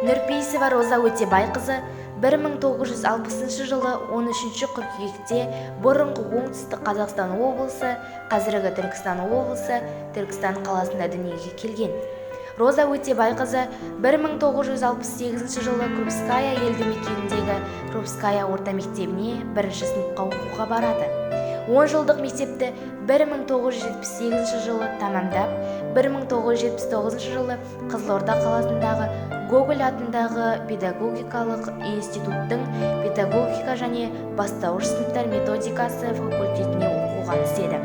Нұрпейісова Роза Өтебайқызы 1960 жылы 13 қыркүйекте бұрынғы Оңтүстік Қазақстан облысы, қазіргі Түркістан облысы, Түркістан қаласында дүниеге келген. Роза Өтебайқызы 1968 жылы Крупская елді мекеніндегі Крупская орта мектебіне 1-ші сыныпқа оқуға барады. 10 жылдық мектепті 1978 жылы тамамдап, 1979 жылы Қызылорда қаласындағы Гоголь атындағы педагогикалық институттың педагогика және бастауыш сыныптар методикасы факультетіне оқуға түседі.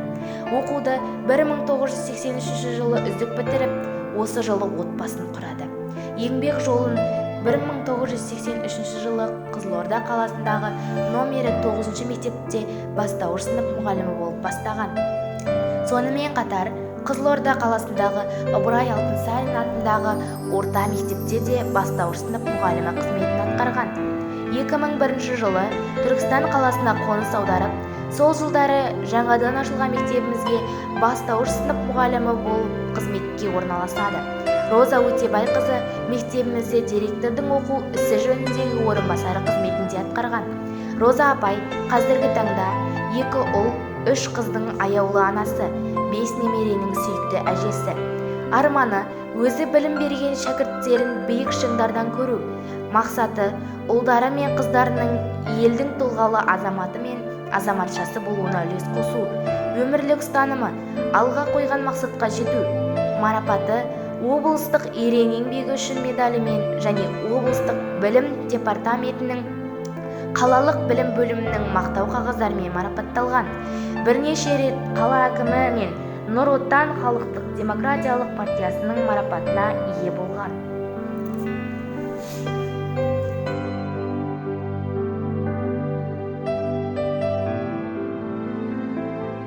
Оқуды 1983 жылы үздік бітіріп, осы жылы отбасын құрады. Еңбек жолын 1983 жылы Қызылорда қаласындағы номері 9 мектепте бастауыш сынып мұғалімі болып бастаған. Сонымен қатар Қызылорда қаласындағы Ыбырай Алтынсарин атындағы орта мектепте де бастауыш сынып мұғалімі қызметін атқарған. 2001 жылы Түркістан қаласына қоныс аударып, сол жылдары жаңадан ашылған мектебімізге бастауыш сынып мұғалімі болып қызметке орналасады. Роза Өтебайқызы мектебімізде директордың оқу ісі жөніндегі орынбасары қызметінде атқарған. Роза апай қазіргі таңда 2 ұл, 3 қыздың аяулы анасы, 5 немеренің сүйікті әжесі. Арманы өзі білім берген шәкірттерін биік шыңдардан көру. Мақсаты ұлдары мен қыздарының елдің тұлғалы азаматы мен азаматшасы болуына үлес қосу. Өмірлік ұстанымы алға қойған мақсатқа жету. Марапаты облыстық ерен еңбегі үшін медалімен және облыстық білім департаментінің қалалық білім бөлімінің мақтау қағаздарымен марапатталған. Бірнеше рет қала әкімі мен Нұр Отан халықтық демократиялық партиясының марапатына ие болған.